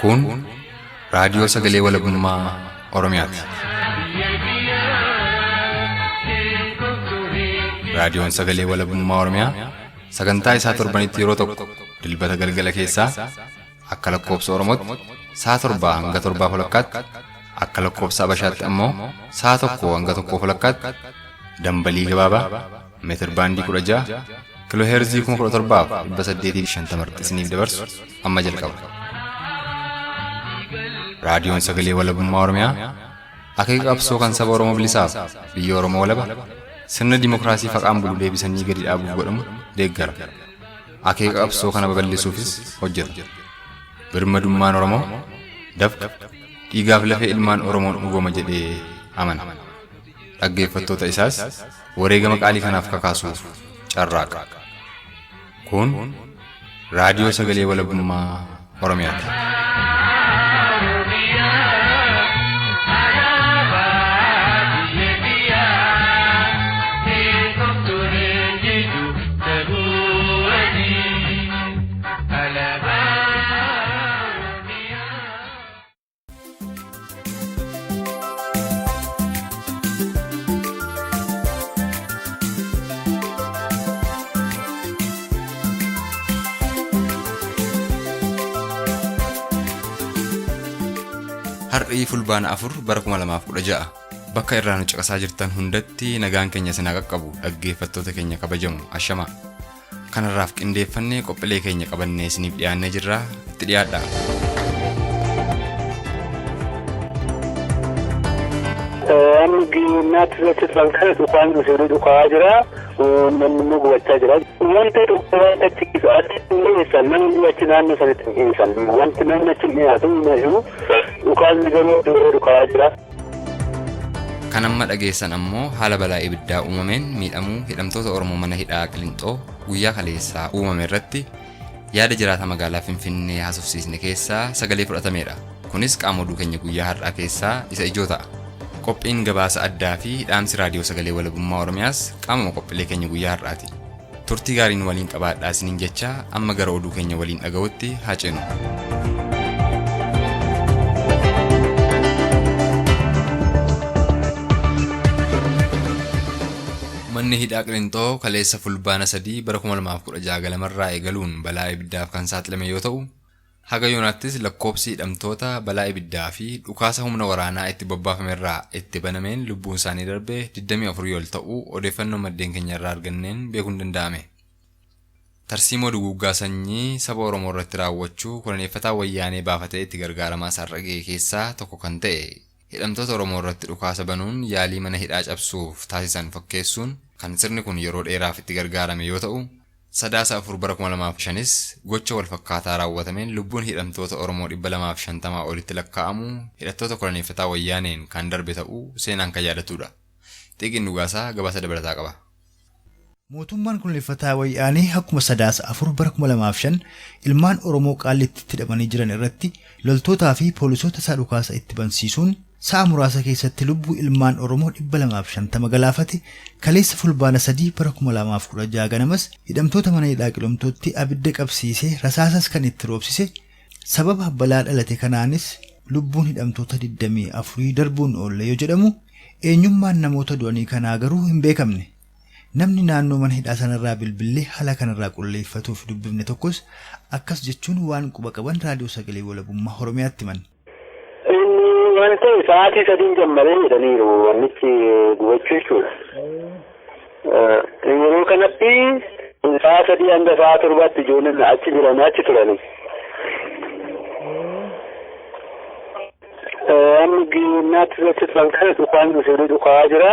Kun raadiyoo sagalee walabummaa Oromiyaati. Raadiyoon sagalee walabummaa Oromiyaa sagantaa isaa torbanitti yeroo tokko dilbata galgala keessaa akka lakkoofsa Oromootti sa'a 7 hanga 7:00 akka lakkoofsa Habashaatti ammoo sa'a 1 hanga 1:00 dambalii gabaabaa meetir baandii 16 kiloheerzii 17,850 isiniif dabarsu amma jalqaba. Raadiyoon sagalee walabummaa Oromiyaa akeeka qabsoo kan saba Oromoo bilisaaf biyya Oromoo walaba sirna dimookiraasii faqaan bulu deebisanii gadi dhaabuuf godhamu deeggara. Akeeka qabsoo kana babal'isuufis hojjeta. Birmadummaan Oromoo dafqa dhiigaaf lafee ilmaan Oromoon dhugooma jedhee amana. Dhaggeeffattoota isaas wareegama qaalii kanaaf kakaasuuf carraaqa. Kun raadiyoo sagalee walabummaa Oromiyaati. Har'ii fulbaana 4 bara 2016 bakka irraa nu caqasaa jirtan hundatti nagaan keenya sinaa qaqqabu dhaggeeffattoota keenya kabajamu ashamaa. Kanarraaf qindeeffannee qophiilee keenya qabannee isiniif dhiyaannee jirra, itti dhiyaadhaa. Amgi naatti kan dhukaan dhufee dhukaa jira. Namni gubachaa jira. Wanti dhukkubaa achi keessaa namni achi naannoo sanitti dhiyeessan wanti namni achi dhiyaatu jiru dhukaasni garuu dhukaa jira. Kan amma dhageessan ammoo haala balaa ibiddaa uumameen miidhamuu hidhamtoota Oromoo mana hidhaa Qiliinxoo guyyaa kaleessaa uumame irratti yaada jiraata magaalaa Finfinnee haasofsiisne keessaa sagalee fudhatameedha. Kunis qaama oduu keenya guyyaa har'aa keessaa isa ijoo ta'a. Qophiin gabaasa addaa fi dhaamsi raadiyoo sagalee walabummaa Oromiyaas qaamuma qophiilee keenya guyyaa har'aati. Turtii gaariin waliin qabaadhaa isiniin jecha amma gara oduu keenya waliin dhaga'utti haa ceenu. Manni hidhaa Qiliinxoo kaleessa fulbaana 3 bara 2016 galamarraa eegaluun balaa ibiddaaf kan saaxilame yoo ta'u, haga yoonaattis lakkoofsi hidhamtoota balaa ibiddaa fi dhukaasa humna waraanaa itti bobbaafamerraa itti banameen lubbuun isaanii darbee 24 yoo ta'u odeeffannoo maddeen keenya irraa arganneen beekuun danda'ame. Tarsiimoo duguuggaa sanyii saba Oromoo irratti raawwachuu koloneeffataa wayyaanee baafatee itti gargaaramaa sarragee keessaa tokko kan ta'e hidhamtoota Oromoo irratti dhukaasa banuun yaalii mana hidhaa cabsuuf taasisan fakkeessuun kan sirni kun yeroo dheeraaf itti gargaarame yoo ta'u, Sadaasa 4 bara 2005 gocha wal fakkaataa raawwatameen lubbuun hidhamtoota Oromoo 250 olitti lakkaa'amu hidhattoota koloneeffataa wayyaaneen kan darbe ta'uu seenaan kan yaadatudha. Xiqqin dhugaasaa gabaasa dabalataa qaba. Mootummaan koloneeffataa wayyaanee akkuma Sadaasa 4 bara 2005 ilmaan Oromoo qaalitti hidhamanii jiran irratti loltootaa fi poolisoota isaa dhukaasa itti bansiisuun sa'a muraasa keessatti lubbuu ilmaan Oromoo 250 galaafate kaleessa fulbaana 3 bara 2016 ganamas hidhamtoota mana hidhaa Qiliinxootti abidda qabsiisee rasaasas kan itti roobsise. Sababa balaa dhalate kanaanis lubbuun hidhamtoota 24 darbuun oolle yoo jedhamu eenyummaan namoota du'anii kanaa garuu hin beekamne. Namni naannoo mana hidhaa sanarraa bilbilee haala kanarraa qulleeffatuuf dubbifne tokkos akkas jechuun waan quba qaban raadiyoo sagalee walabummaa Oromiyaatti himan. Wanti sa'aatii 3 jammaree jedhaniiru wannichi gubachuu jechuudha. Yeroo kanatti sa'a 3 hanga sa'a 7tti ijoolleen achi jiran achi turani. Amgi naatti kan dhukaan dhufee dhukaa jira.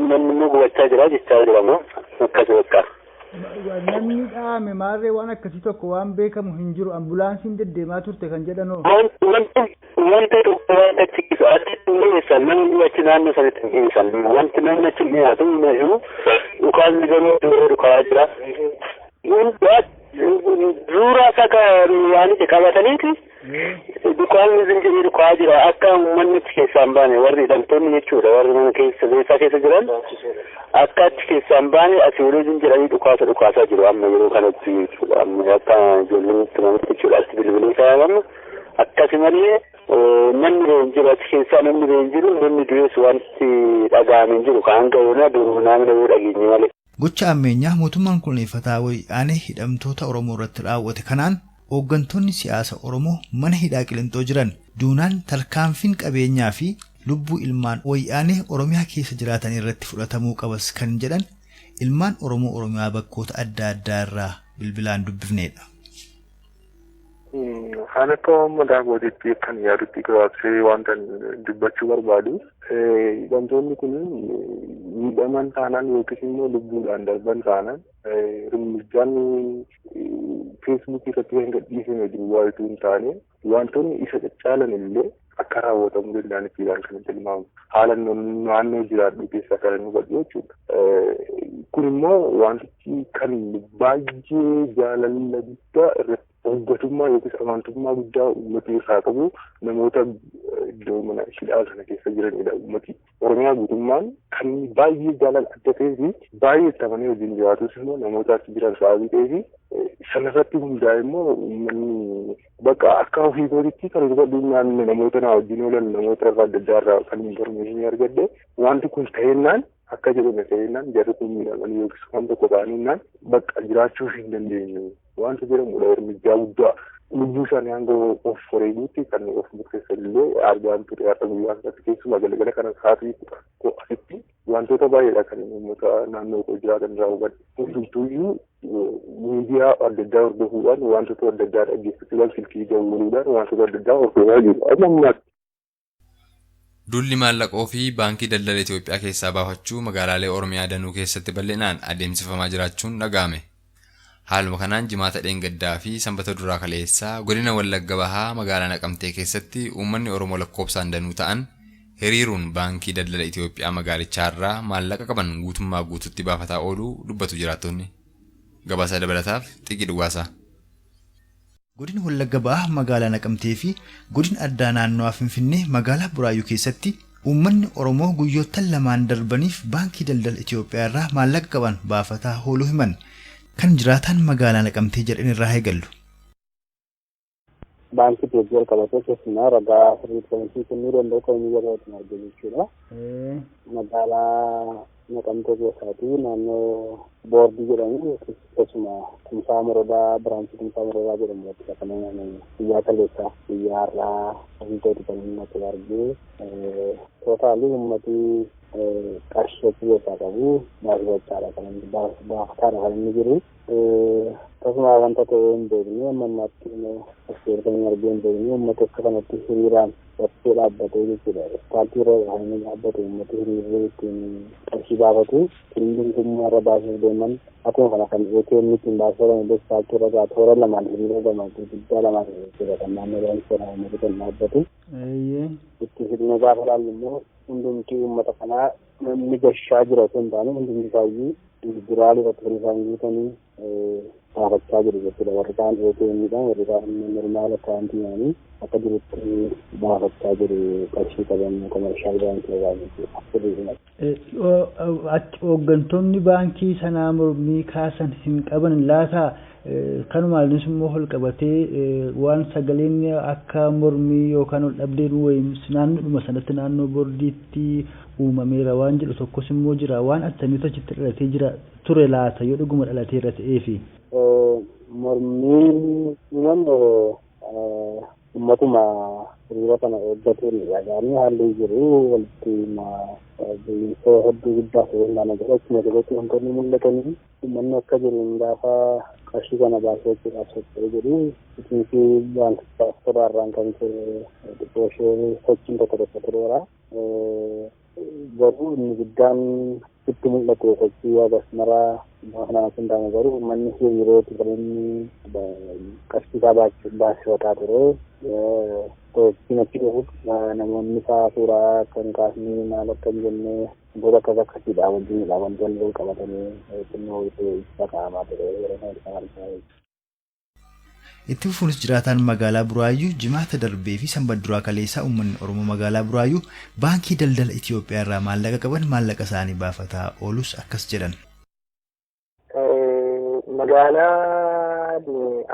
Namni gubachaa jira jechaa jiramu akkasii bakka. Namni dhaame maarree waan akkasii tokko waan beekamu hin jiru ambulaansiin deddeemaa turte kan jedhanoo. Wanti dhukkubaa achi dhiyeessan namni achi naannoo sanitti dhiyeessan wanti namni achi dhiyaatu jiru dhukaasni garuu dhukaa jira. Suuraa saka waanitti qabataniiti dhukaasni zinjirii dhukaa jira akka uummanni achi keessaa hin baane warri hidhamtoonni jechuudha warri mana keessa jiran akka achi keessaa hin baane asii olii zinjiranii dhukaasaa jiru amma yeroo kanatti jechuudha amma akka ijoolleen itti namatti jechuudha asii bilbilee kaa'amu akkas akkasi malee namni leenjiru achi keessaa namni leenjiru namni du'es wanti dhaga'ame hin jiru kan ga'uuna duruu namni dhageenye malee. Gocha ammeenyaa mootummaan koloneeffataa wayyaanee hidhamtoota Oromoo irratti raawwate kanaan hooggantoonni siyaasa Oromoo mana hidhaa Qilintoo jiran duunaan tarkaanfiin qabeenyaa fi lubbuu ilmaan wayyaanee Oromiyaa keessa jiraatan irratti fudhatamuu qabas kan jedhan ilmaan Oromoo Oromiyaa bakkoota adda addaa irraa bilbilaan dubbifneedha. Haala ta'ummaa daawwatitti kan yaadutti gabaabsee wanta dubbachuu barbaadu. Wantoonni kun miidhaman taanaan yookiis immoo lubbuudhaan darban taanaan hirmijaan feesbuukii irratti kan gadhiifame jiru waaytuu hin taane wantoonni isa caccaalan illee akka raawwatamuu danda'aniifidhaan kan tilmaamu. Haala naannoo jiraadhu keessaa kan nu godhu jechuudha. Kun immoo wantichi kan baay'ee jaalala guddaa irratti hoggatummaa yookiis amantummaa guddaa uummatni irraa qabu namoota iddoo mana hidhaa sana keessa jiranidha. Uummati Oromiyaa guutummaan kan baay'ee jaalala adda ta'ee fi baay'ee itti amanee wajjin jiraatus immoo namoota achi jiran sababii ta'ee fi sanarratti hundaa'e immoo uummanni bakka akka ofii kootitti kan hubadhu namoota na wajjin oolan namoota irraa adda addaa irraa kan information argadde wanti kun ta'ennaan akka jedhame ta'ennaan jarri kun miidhamanii yookiis waan tokko ta'aninnaan bakka jiraachuu hin dandeenyu wanta jedhamudha. Hirmijaa guddaa lubbuu isaanii hanga of wareeguutti kan of murteessan illee argaan ture har'a guyyaa kanatti keessumaa galgala kana sa'aatii asitti wantoota baay'eedha kan uummata naannoo koo jiraatan irraa hubadhe. Hundumtuuyyuu miidiyaa adda addaa hordofuudhaan wantoota adda addaa dhaggeeffachuudhaan silkii jawwaluudhaan wantoota adda addaa hordofaa jiru. Dulli maallaqoo fi baankii daldala Itoophiyaa keessaa baafachuu magaalaalee Oromiyaa danuu keessatti bal'inaan adeemsifamaa jiraachuun dhaga'ame. Haaluma kanaan jimaata dheengaddaa fi sanbata duraa kaleessaa godina Wallagga Bahaa magaalaa Naqamtee keessatti uummanni Oromoo lakkoofsaan danuu ta'an hiriiruun baankii daldala Itoophiyaa magaalichaarraa maallaqa qaban guutummaa guututti baafataa ooluu dubbatu jiraattonni. Gabaasa dabalataaf Xiqii Dhuwaasaa. Godina Wallagga Bahaa magaalaa Naqamtee fi godina addaa naannoo Finfinnee magaalaa Buraayyuu keessatti uummanni Oromoo guyyoottan lamaan darbaniif baankii daldala Itoophiyaa irraa maallaqa qaban baafataa ooluu himan kan jiraatan magaalaa Naqamtee jedhan irraa eegallu. Baankii Itoophiyaa qabatee keessumaa ragaa sirriitti kennuu danda'u kan inni yerootti argamu jechuudha. Magaalaa Naqamtee keessatti naannoo boordii jedhamu keessumaa Kumsaa Morodaa Biraansii Kumsaa Morodaa jedhamu kan biyyaa kaleessaa biyyaa irraa wantoota kan inni natti argee tootaalii uummatii qarshii keessaa qabu baay'achaadha kan inni baafataadha kan inni jiru. Akkasuma wanta ta'ee hin beekne ammaatti asirratti argee hin beekne uummata akka kanatti hiriiraan bakkee dhaabbatee jechuudha. Ispaaltii irra kan inni dhaabbate uummata hiriiree ittiin qarshii baafatu qilleentummaa irra baasuuf deeman akkuma kana kan ATM ittiin baasisan illee ispaaltii irra toora lamaan hiriiree gamatti guddaa lamaan jechuudha kan naannoo baay'ee uummata kan dhaabbatu. Itti hiriiree gaafa ilaallu immoo hundumtii uummata kanaa namni gashaa jira osoo hin taane hundumti isaayyuu duraalee irratti kan isaan guutanii baafachaa jiru jechuudha. Warri kaan ATM'dhaan warri kaan normaala akkaawuntii akka jirutti baafachaa jiru qarshii qaban komershaal baankii irraa jechuudha. Hooggantoonni baankii sanaa mormii kaasan hin qaban laataa kanumaanis immoo ol qabatee waan sagaleen akka mormii yookaan ol dhabdeen wayii naannoodhuma sanatti naannoo boordiitti uumameera waan jedhu tokkos immoo jira waan attamiitu achitti dhalatee jira ture laata yoo dhuguma dhalateera ta'eefi. Mormiin ummatuma hiriira kana eeggateen yaadanii haalli jiru walitti bilisoo hedduu guddaa ta'een jedha akkuma jalatti wantoonni mul'atanii uummanni akka jiru gaafa qarshii kana baafachuudhaaf socho'ee jiru itti wanta sodaarraan kan ture xiqqooshee sochiin tokko tureera. Garuu inni guddaan itti mul'atu sochii akkasumaraa kana hundaa'e garuu uummanni hiriireetti kan inni qarshii baafataa ture. To'achiin achi dhufuuf namoonni isaa suuraa kan kaasnee maal akka hin jennee gosa akkas akkasiidha wajjinidha wantoonni wal qabatanii xinnoo isa qaamaa ture. Itti fufuunis jiraataan magaalaa Buraayyuu jimaata darbee fi sanbata duraa kaleessaa uummanni Oromoo magaalaa Buraayyuu baankii daldala Itoophiyaa irraa maallaqa qaban maallaqa isaanii baafataa oolus akkas jedhan. Magaalaa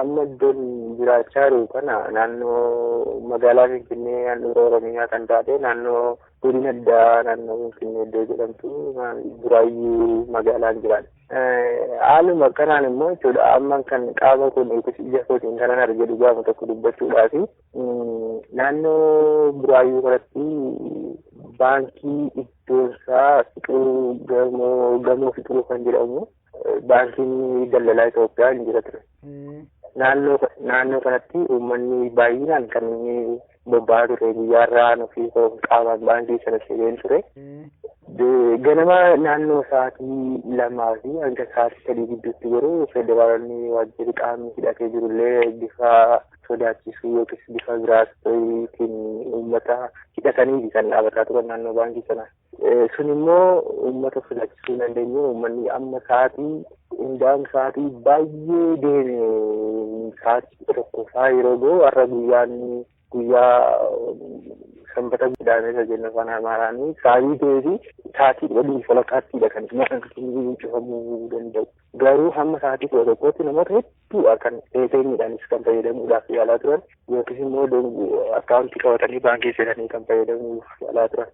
amma iddoon jiraachaa jiru kana naannoo magaalaa Finfinnee naannoo Oromiyaa kan taate naannoo godina addaa naannoo Finfinnee iddoo jedhamtu Buraayyuu magaalaan jiraadha. Haaluma kanaan immoo jechuudha amma kan qaama kun ija kootiin kanan arge dhugaama tokko dubbachuudhaaf naannoo Buraayyuu kanatti baankii iddoonsaa Fiqiruu gamoo Fiqiruu kan jedhamu baankiin daldalaa Itoophiyaa hin jira ture. Naannoo kanatti uummanni baay'inaan kan inni bobba'aa ture guyyaarraan ofii qaamaan baankii sana seeneen ture. Ganama naannoo sa'aatii 2 fi hanga sa'aatii 3 gidduutti garuu federaalonni waajjirri qaamni hidhatee jirullee bifa sodaachisuu yookiis bifa biraastiin uummata hidhatanii kan dhaabbataa turan naannoo baankii sanaa. Sun immoo uummata sodaachisuu hin dandeenye uummanni amma hundaan sa'aatii baay'ee deeme sa'aatii 1 yeroo ga'u har'a guyyaa sanbata guddaanee jenna afaan Amaaraanii sa'aatii deebii sa'aatii 12 kan cufamuu danda'u. Garuu hamma sa'aatii 11tti namoota hedduudha kan ATM'dhaanis kan fayyadamuudhaaf yaalaa turan yookiis immoo akkaawuntii qabatanii baankii seenanii kan fayyadamuuf yaalaa turan.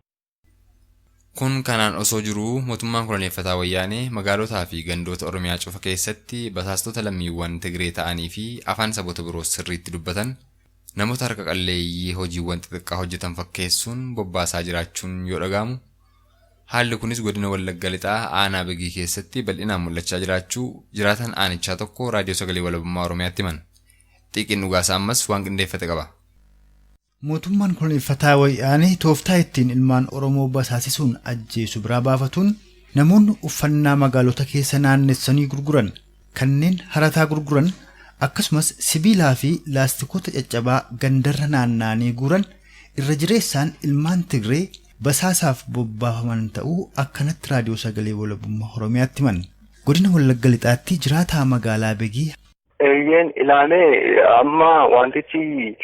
Kun kanaan osoo jiruu mootummaan koloneeffataa wayyaanee magaalotaa fi gandoota Oromiyaa cufa keessatti basaastota lammiiwwan Tigree ta'anii fi afaan saboota biroos sirriitti dubbatan namoota harka qalleeyyii hojiiwwan xixiqqaa hojjetan fakkeessuun bobbaasaa jiraachuun yoo dhagahamu. Haalli kunis godina Wallagga Lixaa aanaa Begii keessatti bal'inaan mul'achaa jiraachuu jiraatan aanichaa tokko raadiyoo sagalee walabummaa Oromiyaatti himan. Xiiqiin dhugaasaa ammas waan qindeeffate qaba. Mootummaan koloneeffataa wayyaanee tooftaa ittiin ilmaan Oromoo basaasisuun ajjeesu biraa baafatuun namoonni uffannaa magaalota keessa naannessanii gurguran kanneen harataa gurguran akkasumas sibiilaa fi laastikoota caccabaa gandarra naanna'anii guuran irra jireessaan ilmaan Tigree basaasaaf bobbaafaman ta'uu akkanatti raadiyoo sagalee walabummaa Oromiyaatti himan. Godina Wallagga Lixaatti jiraataa magaalaa Begii ilaalee amma wantichi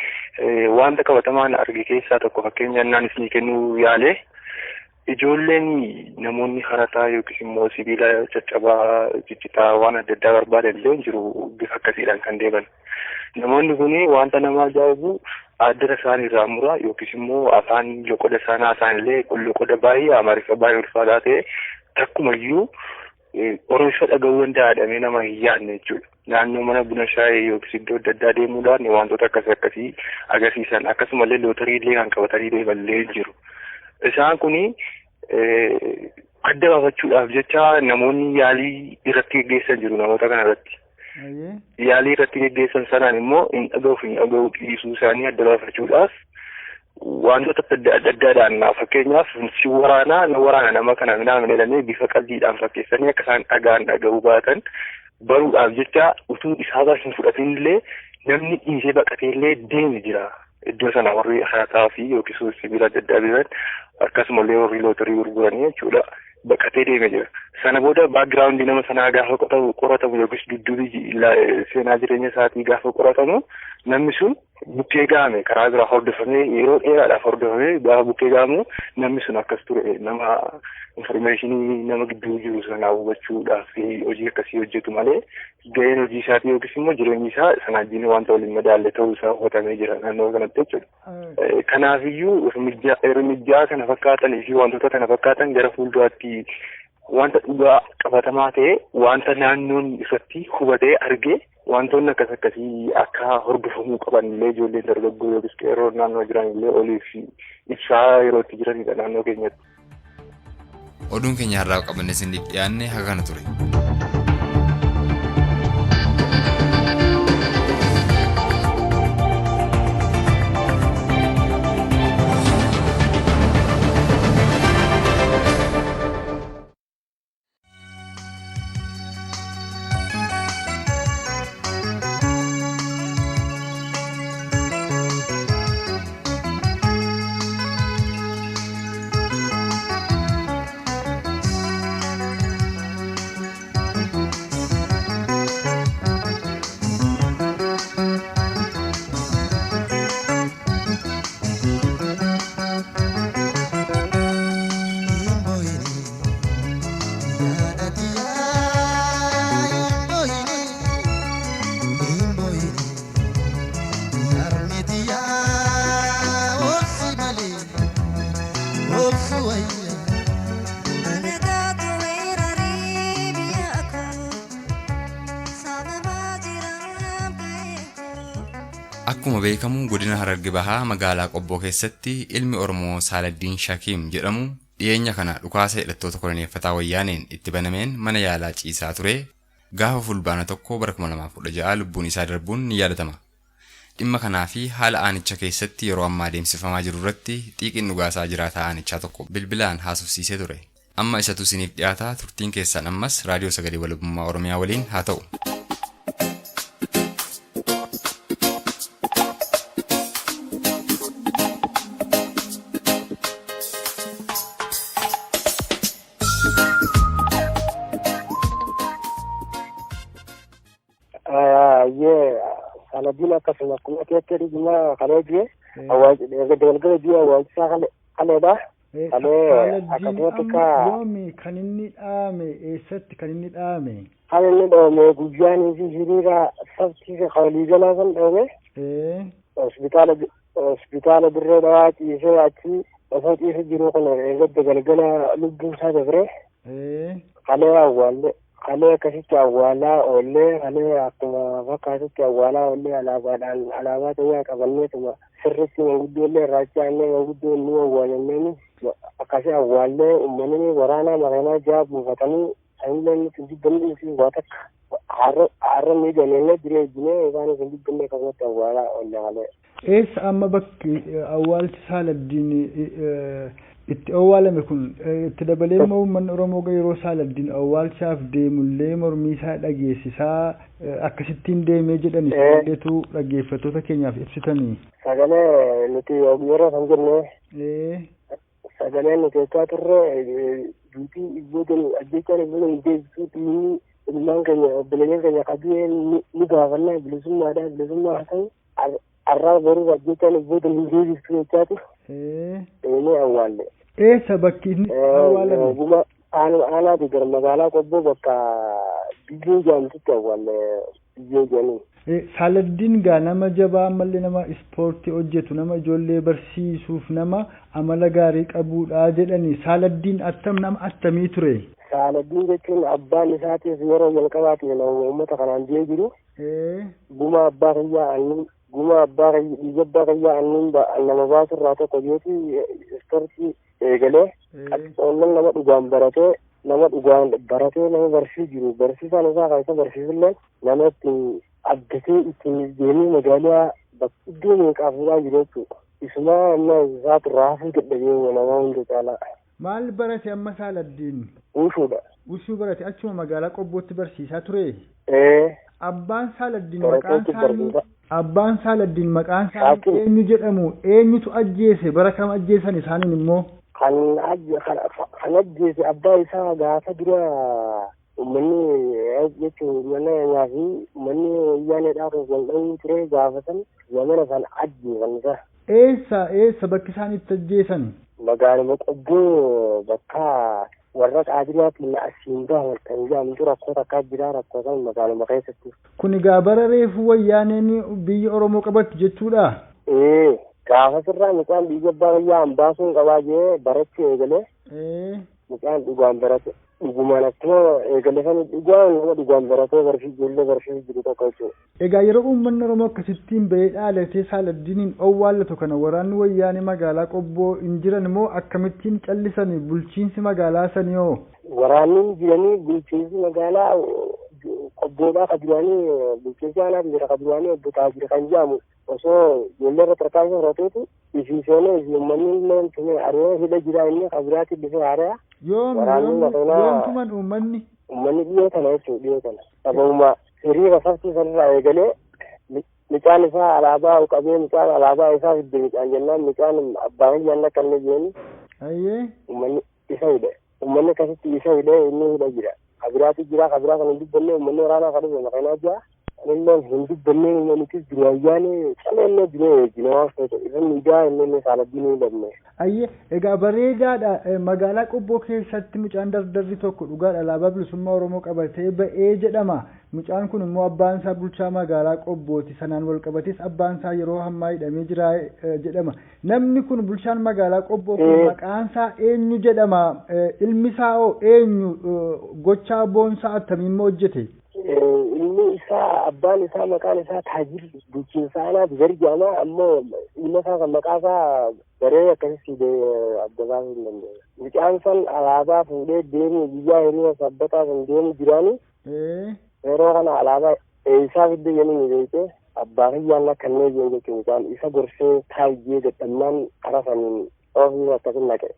wanta qabatamaan arge keessaa tokko fakkeenyaan isin kennuu yaale ijoolleen namoonni harataa yookiis immoo sibiila caccabaa ciccitaa waan adda addaa barbaadan illee jiru bifa akkasiidhaan kan deeman. Namoonni kun wanta nama ajaa'ibu addata isaanii irraa muraa yookiis immoo afaan loqoda isaanii loqoda baay'ee Amaariffa baay'ee ulfaataa ta'e takkumayyuu Oromicha dhaga'uu danda'adhamee nama hin yaadne jechuudha. Naannoo mana buna shaayii yookiis iddoo adda addaa deemuudhaan wantoota akkasii agarsiisan akkasumallee lootarii illee kan qabatanii deemallee jiru. Isaan kuni adda baafachuudhaaf jecha namoonni yaalii irratti geggeessan jiru namoota kana irratti. Yaalii irratti geggeessan sanaan immoo hin dhaga'u dhiisuu isaanii adda baafachuudhaaf wantoota adda addaadhaan fakkeenyaaf si waraana nama kana jedhanii bifa qalbiidhaan fakkeessanii akka isaan dhaga'uu baatan baruudhaaf jecha utuu isaa hin fudhatin illee namni dhiisee baqatee illee deeme jira. Iddoo sana warri harataa fi yookiis sibiila adda addaa bitan akkasumallee warri lootarii gurguranii jechuudha baqatee deeme jira. Sana booda baakgiraawundii nama sanaa gaafa qoratamu yookiis dudduubii seenaa jireenya isaatii gaafa qoratamu namni sun bukkee gaame karaa biraa hordofamee yeroo dheeraadhaaf hordofamee gaafa bukkee gaamu namni sun akkas ture nama informationii nama gidduu jiru sanaa hubachuudhaaf hojii akkasii hojjetu malee ga'een hojii isaatii yookiis immoo jireenyi isaa sana wajjin wanta waliin madaalle ta'uu isaa hubatamee jira naannoo kanatti jechuudha. Kanaafiyyuu hirmijjaa kana fakkaatanii fi wantoota kana fakkaatan gara fuulduraatti wanta dhugaa qabatamaa ta'e wanta naannoon irratti hubatee argee wantoonni akkasii akka hordofamuu qaban illee ijoolleen dargaggoo yookiis qeerroo naannoo jiran illee oliif ibsaa yeroo itti jiranidha naannoo keenyatti. Oduun keenya har'aa qabanne isiniif dhiyaanne haga kana ture. Akkuma beekamu godina Hararge Bahaa magaalaa Qobboo keessatti ilmi Oromoo Saaladdiin Shakiim jedhamu dhiyeenya kana dhukaasa hidhattoota koloneeffataa wayyaaneen itti banameen mana yaalaa ciisaa ture. Gaafa fulbaana tokko bara 2016 lubbuun isaa darbuun ni yaadatama. Dhimma kanaa fi haala aanicha keessatti yeroo ammaa deemsifamaa jiru irratti xiiqiin dhugaasaa jiraataa aanichaa tokko bilbilaan haasofsiisee ture. Amma isatu isiniif dhiyaata. Turtiin keessan ammas raadiyoo sagalee walabummaa Oromiyaa waliin haa ta'u. Saladin akkasuma akkuma keetti dhuguma kalee jiru galgala jiru awwaalchisaa kaleedha. Kalee akkasumatti yoomi kan inni dhaame eessatti kan inni dhaame? Kan inni dhaame guyyaanii fi hiriira sabtii hawlii jalaa kan dhaame. Hospitaala Dirree Dhawaa ciisee achi osoo ciisee jiru kun eeggadde galgala lubbuun isaa dabre. Kalee awwaalle. Kalee akkasitti awwaalaa oollee kalee akkuma fakkaatutti awwaalaa oollee alaabaa ta'ee qabanneetuma sirriitti manguddoollee irraachaannee manguddoo inni awwaalanneen akkasii awwaallee uummanni waraanaa maqanaa ja'a buufatanii sanillee inni dubbanni fi waa takka har'a miidhamee jireejjinee isaan isin dubbanne akkasumatti awwaalaa oolle kalee. Eessa amma bakki awwaalchi Saaladdiin itti awwaalame kun itti dabalee immoo uummanni Oromoo yeroo Saaladdiin awwaalchaaf deemullee mormii isaa dhageessisaa akkasittiin deemee jedhani sagaaleetu dhaggeeffattoota keenyaaf ibsitanii. Sagalee nuti yeroo san jenne sagalee nuti eegaa turre duutii ibbootiin ajjechaan ibbootiin deebisuuti ilmaan keenya obboleeyyan keenya qabee ni gaafannaa bilisummaadhaa bilisummaa haa ta'u har'aa boruu ajjechaan ibbootiin deebisuu jechaatu inni awwaalle. Eessa bakki inni awwaalame? Guma aanaati gara magaalaa Qobboo bakka biyyoo jaamtutti awwaalle biyyoo jedhanii. Saaladdiin gaa nama jabaa ammallee nama ispoortii hojjetu nama ijoollee barsiisuuf nama amala gaarii qabuudha jedhanii. Saaladdiin nama attamii ture? Saaladdiin jechuun abbaan isaatiif yeroo jalqabaatiif uummata kanaan jee jiru. Guma abbaa kiyyaa anniin nama baasurraa tokko jeeti ispoortii eegalee qaxxoollan nama dhugaan baratee nama barsiisuu jiru barsiisaan isaa kan isa barsiisullee nama ittiin addatee ittiin deemee magaalaa iddoo meeqaa fuudhaa jiru jechuudha. Isuma amma isaatu raafuu dadhabee nama hunda caalaa. Maal barate amma Saaladdiin? Wushuudha. Wushuu barate achuma magaalaa Qobbootti barsiisaa ture? Abbaan Saaladdiin maqaan isaanii eenyu jedhamu? Eenyutu ajjeese? Bara kam ajjeesan isaaniin immoo? Kan ajjeese abbaa isaa gaafa dura uummanni jechuun mana nyaafi uummanni wayyaaneedhaaf wal dha'uu ture gaafatan zamana san ajjeesan isa. Eessa bakki isaan itti ajjeesan? Magaaluma Qobboo bakka warra qaadiriyaatti asiin bahan kan jedhamtu rakkoo takkaa jira rakkoo san magaaluma keessatti. Kun egaa bara reefu wayyaaneen biyya Oromoo qabatti jechuudha? Gaafa sirraa mucaan biyya abbaa biyyaa hambaasuun qabaa jee baratti eegalee mucaan dhugaan barate dhugumaan akkuma eegalee sana dhugaan nama dhugaan baratee ijoollee barsiisuu jiru tokko jechuudha. Egaa yeroo uummanni Oromoo akkasittiin bahee dhaalatee Saaladdiiniin owwaallatu kana waraanni wayyaanee magaalaa Qobboo hin jiran immoo akkamittiin callisanii bulchiinsi magaalaa sanii hoo? Waraanni jiranii bulchiinsi magaalaa Qobboodhaa kan jiranii bulchiinsi aanaa jira kan jiranii obbo Taajira kan jedhamu osoo ijoollee irra tarkaanfii fudhateetu isiiseenee uummanni illee ari'ee hidha jira inni kan biraatti dhufee haaraya. Yoomtuman uummanni dhiyoo kana jechuudha dhiyoo kana. Sababuma hiriira saftii sanarraa eegalee mucaan isaa alaabaa qabee mucaan alaabaa isaa fidde mucaan jennaan mucaan abbaa hiyyaan akka inni jeeni. Uummanni isa hidhe. Uummanni akkasitti isa hidhee inni hidha jira. Kabiraatti jira kabiraa kan hin dubbanne uummanni waraanaa kan dhufe maqanaa jira. Ilmaan hindi bannee uumanitis jiru ayyaane calaannoo jiru jinawaaf irra miidiyaa inni saalabbii ni dhabne. Ayyee egaa bareedaadha magaalaa Qobboo keessatti mucaan dardarri tokko dhugaadha alaabaa bilisummaa Oromoo qabatee ba'ee jedhama. Mucaan kun immoo abbaan isaa bulchaa magaalaa Qobbooti sanaan wal qabates abbaan isaa yeroo hammaa hidhamee jira jedhama. Namni kun bulchaan magaalaa Qobboo kun maqaan isaa eenyu jedhama? Ilmi isaa hoo eenyu? Gochaa boonsaa attamiin hojjete? Ilmi isaa abbaan isaa maqaan isaa Taajir bulchiinsa anaati gargaama ammoo ilma isaa kan maqaa isaa baree akkasii abbaa hin dandeenye. Mucaan san alaabaa fuudhee deemu biyyaa hiriira sabbataa kan deemu jiraani. Yeroo kana alaabaa isaa fidde jenni beekte abbaa hiyyaan kanneen jennu jechuudha. Isa gorsee taayee dadhabnaan karaa saniin ofii akkasiin naqe.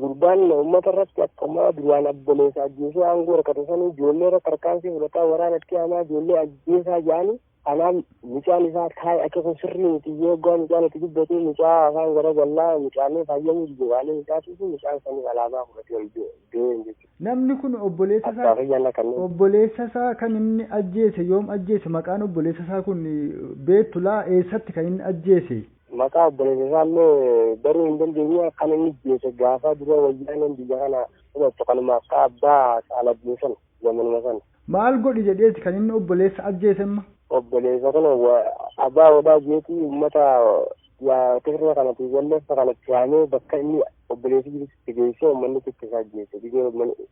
Gurbaan uummata irratti akkuma duraan abboleessa ajjeesee aangoo rakkate sanii ijoollee irratti harkaansii fudhataa waraanatti hamaa ijoollee ajjeesaa jedhanii kanaan mucaan isaa taa'e akka kun sirrii miti yeeggaa mucaan itti dubbatee mucaa afaan gara gallaa mucaalee fayyamuu jijjiiraalee mucaatii fi mucaan sanii alaabaa fudhatee ol dee'een jechuudha. Namni kun obboleessa isaa kan inni ajjeese yoom ajjeese maqaan obboleessa isaa kun beektulaa eessatti kan inni ajjeese? Maqaa obboleessa isaallee baruu hin dandeenye kan inni ajjeese gaafa dura wayyaaneen biyya kana fudhattu kanuma akka abbaa Saalabbii san zamanuma sana. Maal godhi jedheeti kan inni obboleessa ajjeesemma? Obboleessa kana abbaa odaa jeetii uummata yaa Tigree kanatti walleessa kanatti yaamee bakka inni obboleessi jirutti geessee uummanni itti ajjeese biyya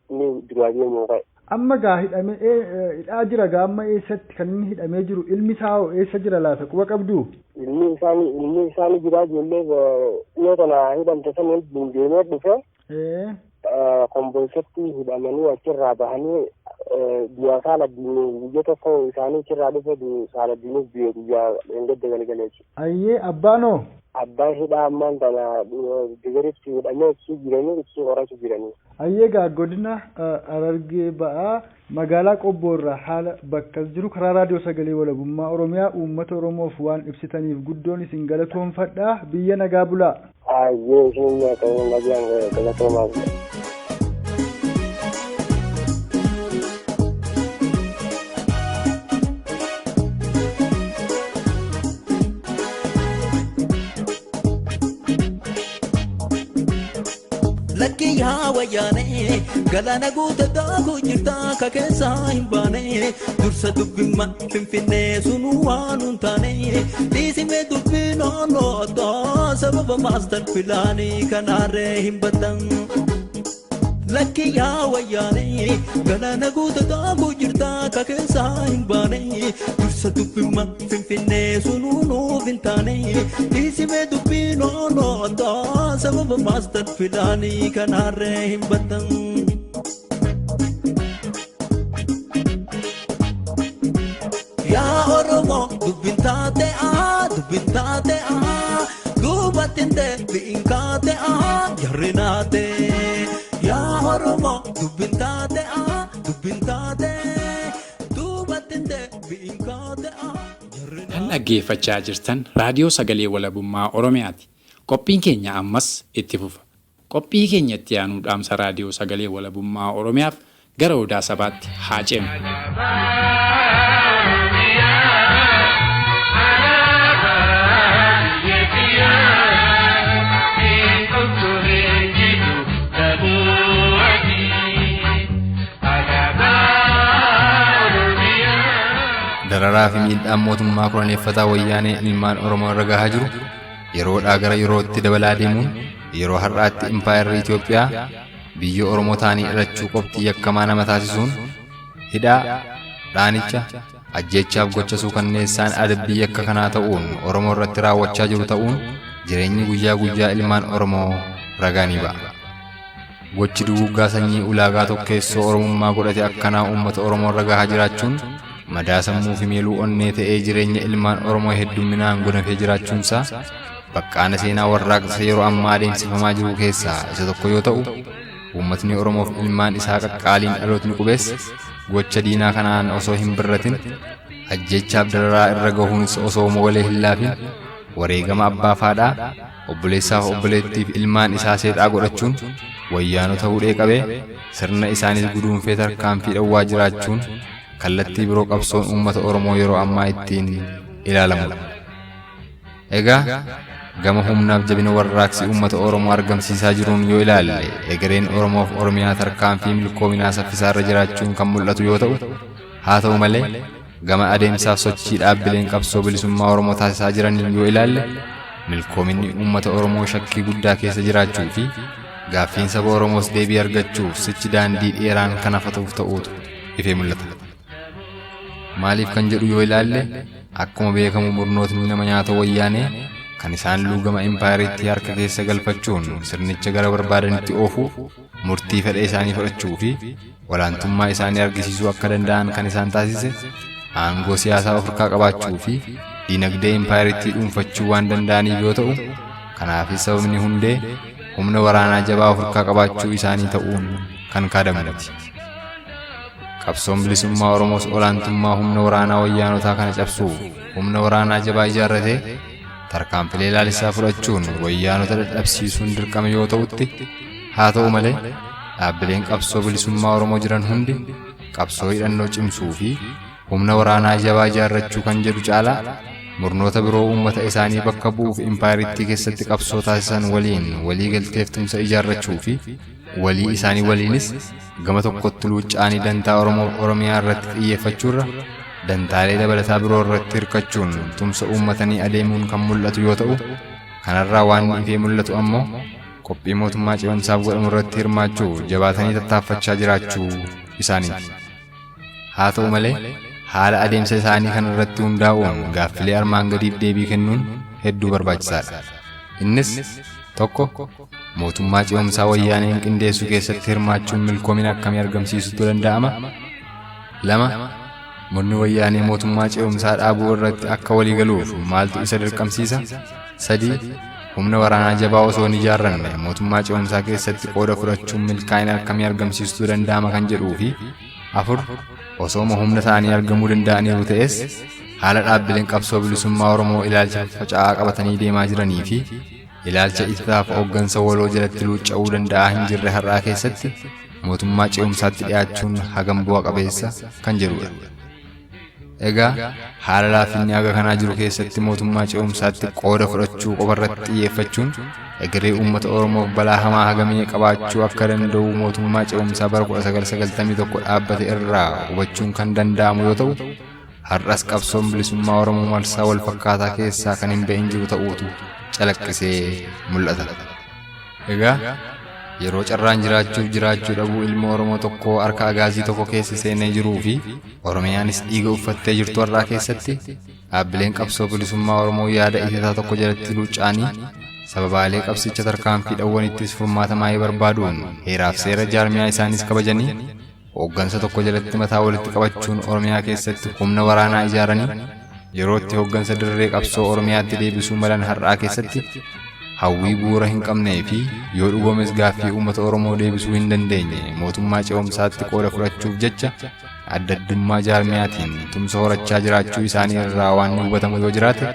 inni duraa deemu ka'e. Amma gaa hidhaa jira gaa amma eessatti kan inni hidhamee jiru ilmi isaa hoo eessa jira laata quba qabdu? Ilmi isaanii jira ijoollee dhiyoo kana hidhamte sana deemee dhufe. Komboolsatti hidhamanii achirraa bahanii biyya Saalabbiin biyya tokko isaanii achirraa dhufe Saalabbiinis biyya engedde galgaleessu. Ayyee abbaanoo? Abbaan hidhaa ammaan tana digiritti hidhamee itti jiranii itti horachuu jiranii. Ayyee gaa godina Harargee ba'aa magaalaa Qobboorraa haala bakka jiru karaa raadiyoo sagalee walabummaa Oromiyaa uummata Oromoof waan ibsitaniif guddoon isin galatoomfadha biyya nagaa bulaa. Ayyee isin nagaan galatoomaa. Yaa wayyaane galaana guuttataa jirtaa ka keessaa hin baane dursa dubbimma finfinnee sunu waan hin taane dhiisimee dubbii naannoo addaa sababa maastar pilaanii kanaarree hin baddan. Lakki yaa wayyaane galaana guuttataa jirtaa ka keessaa hin baane dursa dubbimma finfinnee sunu nuuf hin taane dhiisimee dubbii naannoo addaa sababa maastar pilaanii kanaarree hin baddan. Yaa Oromoo dubbin taate duubattin deebiin kaate jarri naate. Yaa Oromoo dubbin taate duubattin deebiin kaate. Kan dhaggeeffachaa jirtan raadiyoo sagalee walabummaa Oromiyaati. Qophiin keenya ammas itti fufa. Qophii keenya itti aanu dhaamsa raadiyoo sagalee walabummaa Oromiyaaf gara odaa sabaatti haa ceenu. Dararaa fi miidhaan mootummaa koloneeffataa wayyaanee ilmaan Oromoo irra gahaa jiru yeroodhaa gara yerootti dabalaa deemuun yeroo har'aatti impaayerri Itoophiyaa biyya Oromoo ta'anii irrachuu qofti yakkamaa nama taasisuun hidhaa, dhaanicha, ajjeechaaf gocha suukanneessaan adabbii yakka kanaa ta'uun Oromoo irratti raawwachaa jiru ta'uun jireenyi guyyaa guyyaa ilmaan Oromoo ragaa ni ba'a. Gochi duguuggaa sanyii ulaagaa tokkeessoo Oromummaa godhate akkanaa uummata Oromoo irra gahaa jiraachuun madaa sammuu fi miiluu onnee ta'ee jireenya ilmaan Oromoo heddumminaan gonfee jiraachuunsaa baqqaana seenaa warraaqsa yeroo ammaa adeemsifamaa jiru keessaa isa tokko yoo ta'u, uummatni Oromoof ilmaan isaa qaqqaaliin dhalootni qubeessa gocha diinaa kanaan osoo hin birratin ajjeechaaf dararaa irra gahuunis osoo mogolee hin laafin wareegama abbaa faadhaa obboleessaaf obboleettiif ilmaan isaa seexaa godhachuun wayyaanota hudhee qabee sirna isaanis guduunfee tarkaanfii dhowwaa jiraachuun kallattii biroo qabsoon uummata Oromoo yeroo ammaa ittiin ilaalamu. Egaa gama humnaaf jabina warraaqsi uummata Oromoo argamsiisaa jiruun yoo ilaalle egereen Oromoof Oromiyaa tarkaanfii milkoominaa saffisaa irra jiraachuun kan mul'atu yoo ta'u, haa ta'u malee gama adeemsaaf sochii dhaabbileen qabsoo bilisummaa Oromoo taasisaa jiraniin yoo ilaalle milkoominni uummata Oromoo shakkii guddaa keessa jiraachuu fi gaaffiin saba Oromoos deebii argachuuf sichi daandii dheeraan kan hafatuuf ta'uutu ifee mul'ata. Maaliif kan jedhu yoo ilaalle akkuma beekamu murnootni nama nyaata wayyaanee kan isaan luugama impaayiriitti harka keessa galfachuun sirnicha gara barbaadanitti oofuuf murtii fedha isaanii fudhachuu fi olaantummaa isaanii argisiisuu akka danda'an kan isaan taasise aangoo siyaasaa of harkaa qabaachuu fi dinagdee impaayiriitti dhuunfachuu waan danda'aniif yoo ta'u, kanaafis sababni hundee humna waraanaa jabaa of harkaa qabaachuu isaanii ta'uun kan kaadamaniiti. Qabsoon bilisummaa Oromoos olaantummaa humna waraanaa wayyaanotaa kana cabsuuf humna waraanaa jabaa ijaarratee tarkaanfilee laalisaa fudhachuun wayyaanota dadhabsiisuun dirqama yoo ta'utti, haa ta'u malee dhaabbileen qabsoo bilisummaa Oromoo jiran hundi qabsoo hidhannoo cimsuu fi humna waraanaa jabaa ijaarrachuu kan jedhu caalaa murnoota biroo uummata isaanii bakka bu'uuf impaayiriitti keessatti qabsoo taasisan waliin walii galteef tumsa ijaarrachuu fi walii isaanii waliinis gama tokkotti luucca'anii dantaa Oromiyaa irratti xiyyeeffachuurra dantaalee dabalataa biroo irratti hirkachuun tumsa uummatanii adeemuun kan mul'atu yoo ta'u, kanarraa waan ifee mul'atu ammoo qophii mootummaa ce'umsaaf godhamu irratti hirmaachuu jabaatanii tattaaffachaa jiraachuu isaaniiti. Haa ta'u malee haala adeemsa isaanii kana irratti hundaa'uun gaaffilee armaan gadiif deebii kennuun hedduu barbaachisaadha. Innis tokko mootummaa ce'umsaa wayyaaneen qindeessuu keessatti hirmaachuun milkoomina akkamii argamsiisutu danda'ama? 2 murni wayyaanee mootummaa ce'umsaa dhaabuu irratti akka walii galuuf maaltu isa dirqamsiisa? 3 humna waraanaa jabaa osoo hin ijaarranne mootummaa ce'umsaa keessatti qooda fudhachuun milkaa'ina akkamii argamsiisuu danda'ama kan jedhuu fi 4 osooma humna ta'anii argamuu danda'aniiru ta'es haala dhaabbileen qabsoo bilisummaa Oromoo ilaalcha faca'aa qabatanii deemaa jiranii fi ilaalcha ittaaf hooggansa waloo jalatti luucca'uu danda'aa hin jirre har'aa keessatti mootummaa ce'umsaatti dhiyaachuun hagam bu'a qabeessa kan jedhudha. Egaa haala laafinni haga kanaa jiru keessatti mootummaa ce'umsaatti qooda fudhachuu qofarratti xiyyeeffachuun egeree uummata Oromoof balaa hamaa hagamee qabaachuu akka danda'u mootummaa ce'umsaa bara 1991 dhaabbate irraa hubachuun kan danda'amu yoo ta'u, har'as qabsoon bilisummaa Oromoo marsaa wal fakkaataa keessaa kan hin ba'in jiru ta'uutu calaqqisee mul'ata. Egaa yeroo carraan jiraachuu dhabuu ilma Oromoo tokkoo harka agaazii tokko keessa seenee jiruu fi Oromiyaanis dhiiga uffattee jirtu har'aa keessatti dhaabbileen qabsoo bilisummaa Oromoo yaada isataa tokko jalatti luucca'anii sababaalee qabsicha tarkaanfii dhawwanittis furmaata maayee barbaaduun heeraaf seera jaarmiyaa isaanis kabajanii hooggansa tokko jalatti mataa walitti qabachuun Oromiyaa keessatti humna waraanaa ijaaranii yeroo itti hooggansa dirree qabsoo Oromiyaatti deebisuu malan har'aa keessatti hawwii bu'uura hin qabnee fi yoo dhugoomes gaaffii uummata Oromoo deebisuu hin dandeenye mootummaa ce'umsaatti qooda fudhachuuf jecha adda addummaa jaarmiyaatiin tumsa horachaa jiraachuu isaanii irraa waan hubatamu yoo jiraate,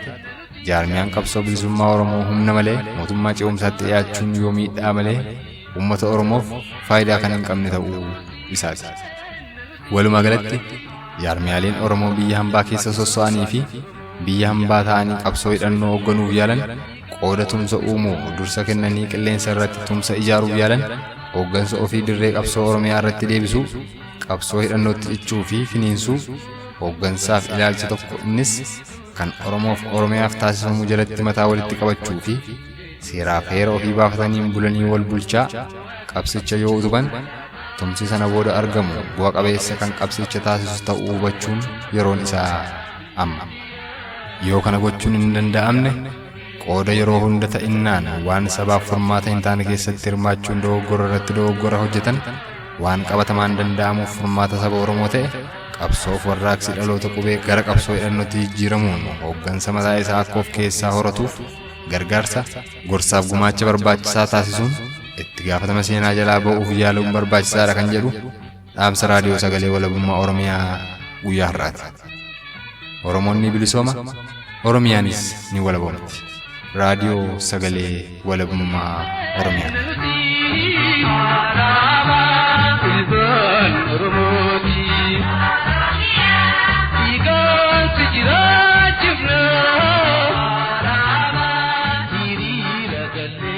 jaarmiyaan qabsoo bilisummaa Oromoo humna malee mootummaa ce'umsaatti dhiyaachuun yoo miidhaa malee uummata Oromoof faayidaa kan hin qabne ta'uu isaati. Walumaa galatti jaarmiyaaleen Oromoo biyya hambaa keessa sosso'anii fi biyya hambaa ta'anii qabsoo hidhannoo hoogganuuf yaalan qooda tumsa uumuu dursa kennanii qilleensa irratti tumsa ijaaruuf yaalan hooggansa ofii dirree qabsoo Oromiyaa irratti deebisuu qabsoo hidhannootti cichuu fi finiinsuu hooggansaaf ilaalcha tokko innis kan Oromoof Oromiyaaf taasifamu jalatti mataa walitti qabachuu fi seeraaf heera ofii baafataniin bulanii wal bulchaa qabsicha yoo utuban tumsi sana booda argamu bu'a qabeessa kan qabsicha taasisu ta'uu hubachuun yeroon isaa amma. Yoo kana gochuun hin danda'amne qooda yeroo hunda ta'innaan waan sabaaf furmaata hin taane keessatti hirmaachuun dogoggora irratti dogoggora hojjetan waan qabatamaan danda'amuuf furmaata saba Oromoo ta'e qabsoof warraaqsi dhaloota qubee gara qabsoo hidhannootti jijjiiramuun hooggansa mataa isaa akka of keessaa horatuuf gargaarsa gorsaaf gumaacha barbaachisaa taasisuun itti gaafatama seenaa jalaa ba'uuf yaaluun barbaachisaadha kan jedhu dhaamsa raadiyoo sagalee walabummaa Oromiyaa guyyaa har'aati. Oromoon ni bilisooma, Oromiyaanis ni walaboomti. raadiyoo sagalee walabummaa Oromiyaa. sagalee